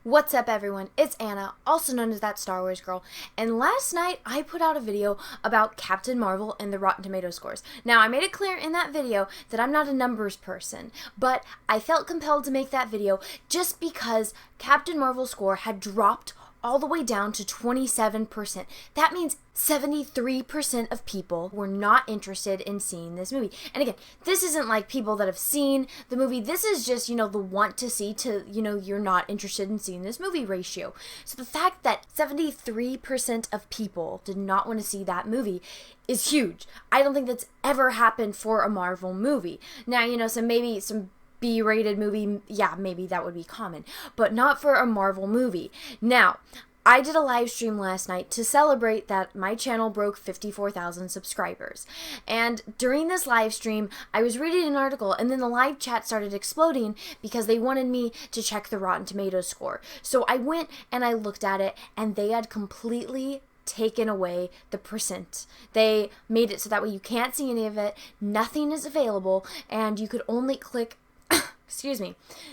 What's up everyone, it's Anna, also known as that Star Wars girl, and last night I put out a video about Captain Marvel and the Rotten Tomatoes scores. Now I made it clear in that video that I'm not a numbers person, but I felt compelled to make that video just because Captain Marvel's score had dropped all the way down to 27%. That means 73% of people were not interested in seeing this movie. And again, this isn't like people that have seen the movie. This is just, the want to see to, you're not interested in seeing this movie ratio. So the fact that 73% of people did not want to see that movie is huge. I don't think that's ever happened for a Marvel movie. Now, so maybe some B-rated movie, yeah, maybe that would be common, but not for a Marvel movie. Now, I did a live stream last night to celebrate that my channel broke 54,000 subscribers. And during this live stream, I was reading an article and then the live chat started exploding because they wanted me to check the Rotten Tomatoes score. So I went and I looked at it and they had completely taken away the percent. They made it so that way you can't see any of it, nothing is available, and you could only click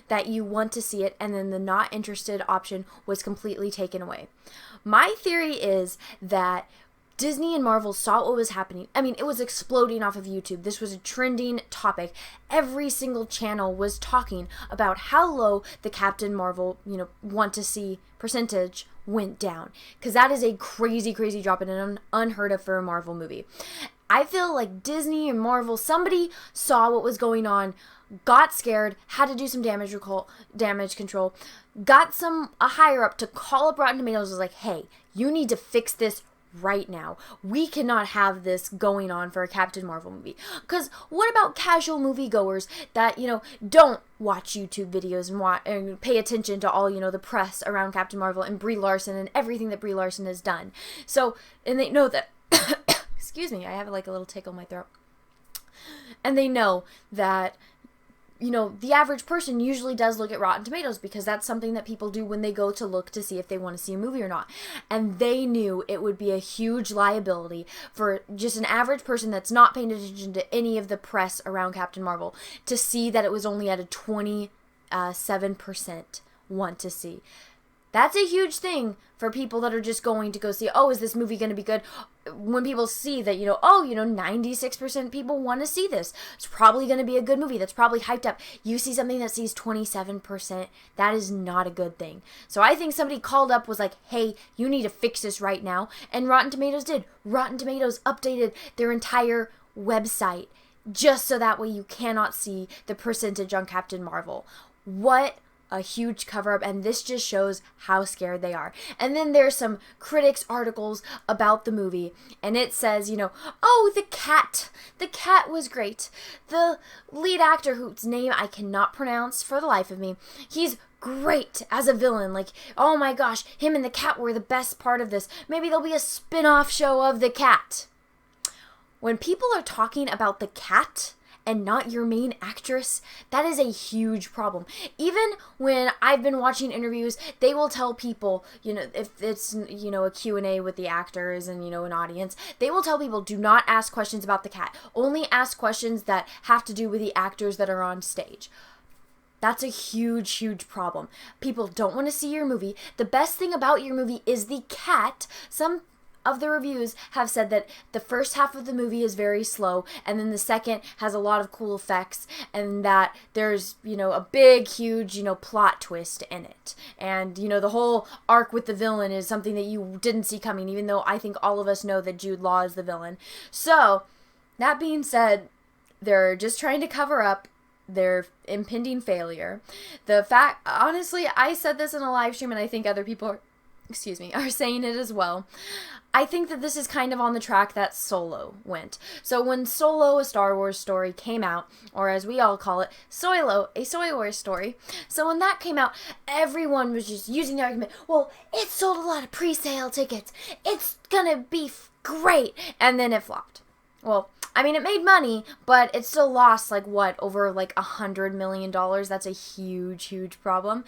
that you want to see it, and then the not interested option was completely taken away. My theory is that Disney and Marvel saw what was happening. I mean, it was exploding off of YouTube. This was a trending topic. Every single channel was talking about how low the Captain Marvel, want to see percentage went down. Because that is a crazy, crazy drop and an unheard of for a Marvel movie. I feel like Disney and Marvel, somebody saw what was going on, got scared, had to do some damage control, got a higher up to call up Rotten Tomatoes, was like, hey, you need to fix this right now. We cannot have this going on for a Captain Marvel movie. Because what about casual moviegoers that, don't watch YouTube videos and pay attention to all, the press around Captain Marvel and Brie Larson and everything that Brie Larson has done. So, and they know that, excuse me, I have like a little tickle in my throat. And they know that the average person usually does look at Rotten Tomatoes because that's something that people do when they go to look to see if they want to see a movie or not. And they knew it would be a huge liability for just an average person that's not paying attention to any of the press around Captain Marvel to see that it was only at a 27% want to see. That's a huge thing for people that are just going to go see, oh, is this movie going to be good? When people see that, 96% people want to see this. It's probably going to be a good movie. That's probably hyped up. You see something that sees 27%, that is not a good thing. So I think somebody called up, was like, hey, you need to fix this right now. And Rotten Tomatoes did. Rotten Tomatoes updated their entire website just so that way you cannot see the percentage on Captain Marvel. What a huge cover-up, and this just shows how scared they are. And then there's some critics articles about the movie, and it says, oh, the cat was great. The lead actor, whose name I cannot pronounce for the life of me, he's great as a villain. Like, oh my gosh, him and the cat were the best part of this. Maybe there'll be a spin-off show of the cat. When people are talking about the cat and not your main actress, that is a huge problem. Even when I've been watching interviews, they will tell people, if it's, a Q&A with the actors and, an audience, they will tell people, do not ask questions about the cat. Only ask questions that have to do with the actors that are on stage. That's a huge, huge problem. People don't want to see your movie. The best thing about your movie is the cat. Some of the reviews have said that the first half of the movie is very slow, and then the second has a lot of cool effects, and that there's, a big, huge, plot twist in it. And, the whole arc with the villain is something that you didn't see coming, even though I think all of us know that Jude Law is the villain. So, that being said, they're just trying to cover up their impending failure. Honestly, I said this in a live stream, and I think other people are saying it as well. I think that this is kind of on the track that Solo went. So when Solo, a Star Wars story, came out, or as we all call it, Soilo, a Soy Wars story. So when that came out, everyone was just using the argument, well, it sold a lot of pre-sale tickets. It's gonna be great. And then it flopped. Well, I mean, it made money, but it still lost, over $100 million. That's a huge, huge problem.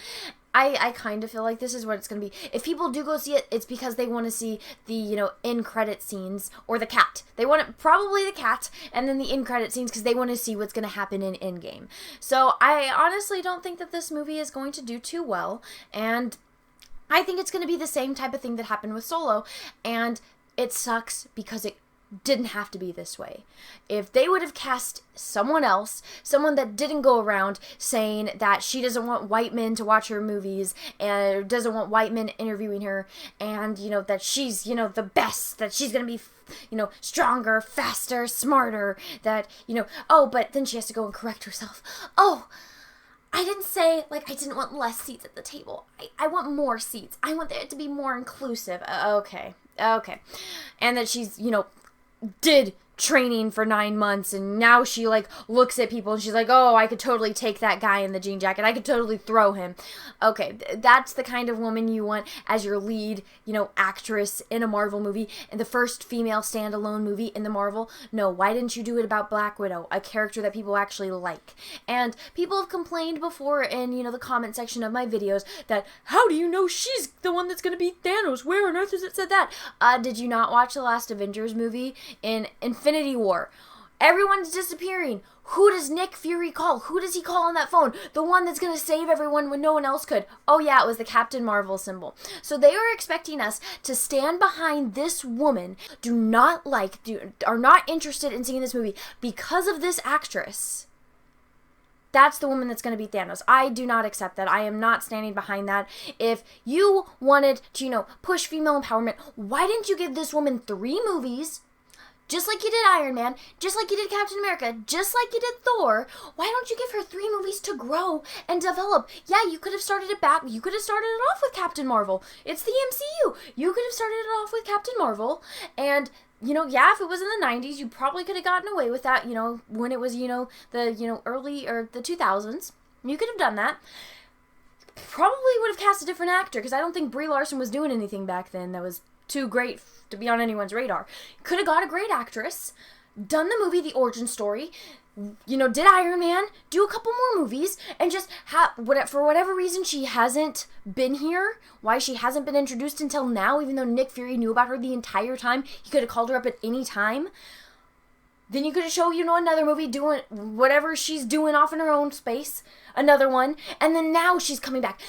I kind of feel like this is what it's going to be. If people do go see it, it's because they want to see the, end credit scenes or the cat. They want it, probably the cat, and then the end credit scenes because they want to see what's going to happen in Endgame. So I honestly don't think that this movie is going to do too well, and I think it's going to be the same type of thing that happened with Solo, and it sucks because it didn't have to be this way. If they would have cast someone else, someone that didn't go around saying that she doesn't want white men to watch her movies and doesn't want white men interviewing her, and, you know, that she's, you know, the best, that she's going to be, you know, stronger, faster, smarter, that, you know, oh, but then she has to go and correct herself. Oh, I didn't say, like, I didn't want less seats at the table. I want more seats. I want it to be more inclusive. Okay. And that she's, you know, did training for 9 months, and now she, like, looks at people and she's like, oh, I could totally take that guy in the jean jacket. I could totally throw him. Okay, that's the kind of woman you want as your lead, you know, actress in a Marvel movie, and the first female standalone movie in the Marvel. No, why didn't you do it about Black Widow, a character that people actually like? And people have complained before in, you know, the comment section of my videos that, how do you know she's the one that's going to beat Thanos? Where on earth has it said that? Did you not watch the last Avengers movie? In Infinity War, everyone's disappearing. Who does Nick Fury call? Who does he call on that phone? The one that's going to save everyone when no one else could. Oh yeah, it was the Captain Marvel symbol. So they are expecting us to stand behind this woman, are not interested in seeing this movie because of this actress. That's the woman that's going to beat Thanos. I do not accept that. I am not standing behind that. If you wanted to, you know, push female empowerment, why didn't you give this woman 3 movies? Just like you did Iron Man, just like you did Captain America, just like you did Thor. Why don't you give her 3 movies to grow and develop? Yeah, you could have started it back. You could have started it off with Captain Marvel. It's the MCU. You could have started it off with Captain Marvel. And, you know, yeah, if it was in the 90s, you probably could have gotten away with that, you know, when it was, you know, the, you know, early or the 2000s. You could have done that. Probably would have cast a different actor, because I don't think Brie Larson was doing anything back then that was too great to be on anyone's radar. Could have got a great actress, done the movie, the origin story, you know, did Iron Man, do a couple more movies, and just for whatever reason she hasn't been here, why she hasn't been introduced until now, even though Nick Fury knew about her the entire time. He could have called her up at any time. Then you could have shown, you know, another movie doing whatever she's doing off in her own space, another one, and then now she's coming back.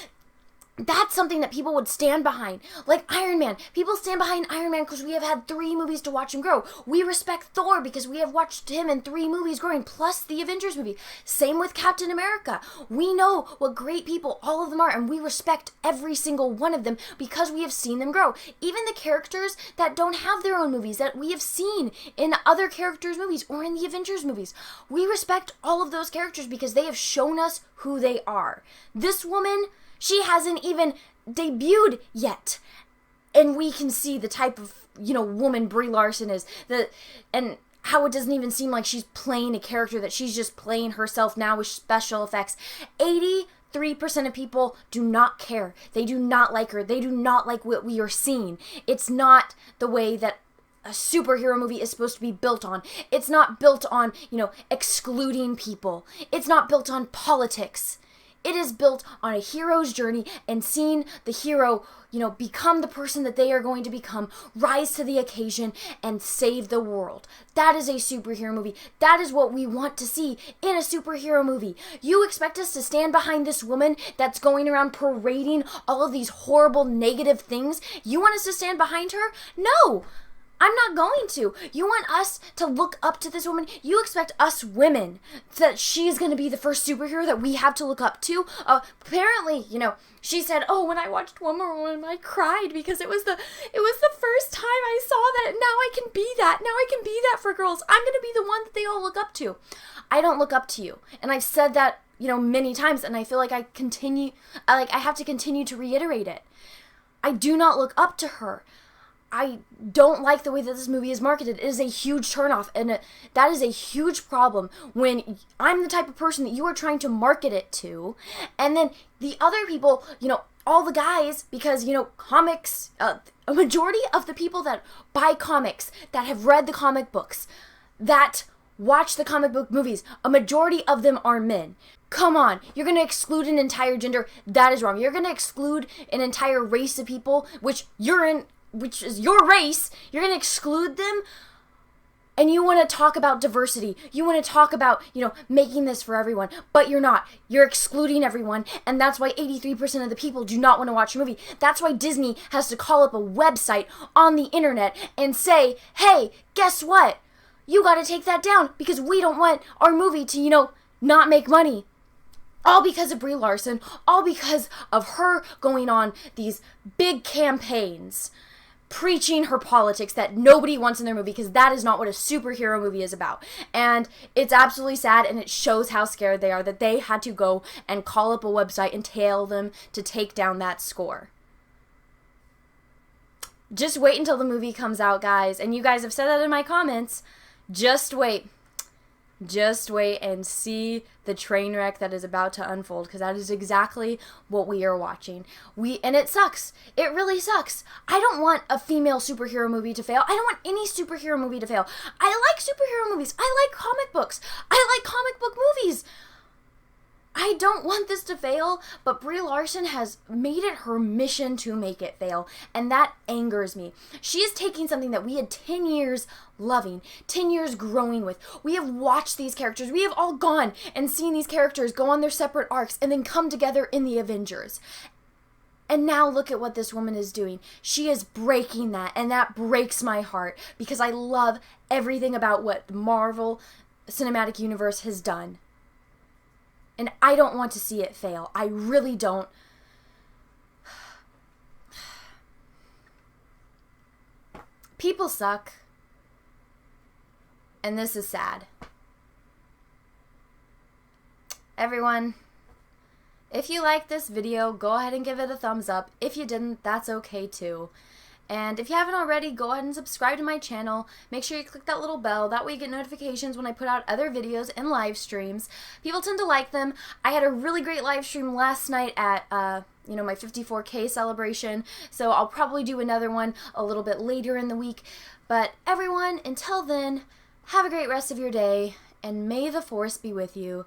That's something that people would stand behind. Like Iron Man. People stand behind Iron Man because we have had 3 movies to watch him grow. We respect Thor because we have watched him in 3 movies growing, plus the Avengers movie. Same with Captain America. We know what great people all of them are, and we respect every single one of them because we have seen them grow. Even the characters that don't have their own movies that we have seen in other characters' movies or in the Avengers movies. We respect all of those characters because they have shown us who they are. This woman, she hasn't even debuted yet. And we can see the type of, you know, woman Brie Larson is. And how it doesn't even seem like she's playing a character, that she's just playing herself now with special effects. 83% of people do not care. They do not like her. They do not like what we are seeing. It's not the way that a superhero movie is supposed to be built on. It's not built on, you know, excluding people. It's not built on politics. It is built on a hero's journey and seeing the hero, you know, become the person that they are going to become, rise to the occasion, and save the world. That is a superhero movie. That is what we want to see in a superhero movie. You expect us to stand behind this woman that's going around parading all of these horrible negative things? You want us to stand behind her? No! I'm not going to. You want us to look up to this woman. You expect us women that she's going to be the first superhero that we have to look up to. Apparently, you know, she said, oh, when I watched Wonder Woman, I cried because it was the first time I saw that. Now I can be that. Now I can be that for girls. I'm going to be the one that they all look up to. I don't look up to you. And I've said that, you know, many times, and I feel like I have to continue to reiterate it. I do not look up to her. I don't like the way that this movie is marketed. It is a huge turnoff, and that is a huge problem when I'm the type of person that you are trying to market it to, and then the other people, you know, all the guys, because, you know, comics, a majority of the people that buy comics, that have read the comic books, that watch the comic book movies, a majority of them are men. Come on, you're going to exclude an entire gender? That is wrong. You're going to exclude an entire race of people, which is your race. You're going to exclude them? And you want to talk about diversity. You want to talk about, making this for everyone. But you're not. You're excluding everyone. And that's why 83% of the people do not want to watch your movie. That's why Disney has to call up a website on the internet and say, hey, guess what? You got to take that down because we don't want our movie to, not make money. All because of Brie Larson. All because of her going on these big campaigns, preaching her politics that nobody wants in their movie, because that is not what a superhero movie is about. And it's absolutely sad, and it shows how scared they are that they had to go and call up a website and tell them to take down that score. Just wait until the movie comes out, guys. And you guys have said that in my comments. Just wait. Just wait and see the train wreck that is about to unfold, because that is exactly what we are watching. And it sucks. It really sucks. I don't want a female superhero movie to fail. I don't want any superhero movie to fail. I like superhero movies. I like comic books. I like comic book movies. I don't want this to fail, but Brie Larson has made it her mission to make it fail, and that angers me. She is taking something that we had 10 years loving, 10 years growing with. We have watched these characters. We have all gone and seen these characters go on their separate arcs and then come together in the Avengers. And now look at what this woman is doing. She is breaking that, and that breaks my heart because I love everything about what the Marvel Cinematic Universe has done. And I don't want to see it fail. I really don't. People suck. And this is sad. Everyone, if you liked this video, go ahead and give it a thumbs up. If you didn't, that's okay too. And if you haven't already, go ahead and subscribe to my channel. Make sure you click that little bell. That way you get notifications when I put out other videos and live streams. People tend to like them. I had a really great live stream last night at, my 54K celebration. So I'll probably do another one a little bit later in the week. But everyone, until then, have a great rest of your day. And may the force be with you.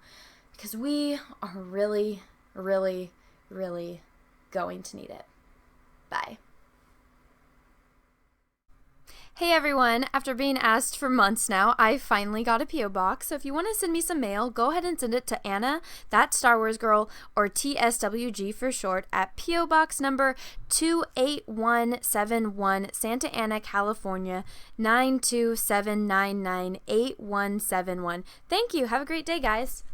Because we are really, really, really going to need it. Bye. Hey everyone, after being asked for months now, I finally got a P.O. box, so if you want to send me some mail, go ahead and send it to Anna, that Star Wars girl, or TSWG for short, at P.O. Box number 28171, Santa Ana, California, 927998171. Thank you, have a great day, guys.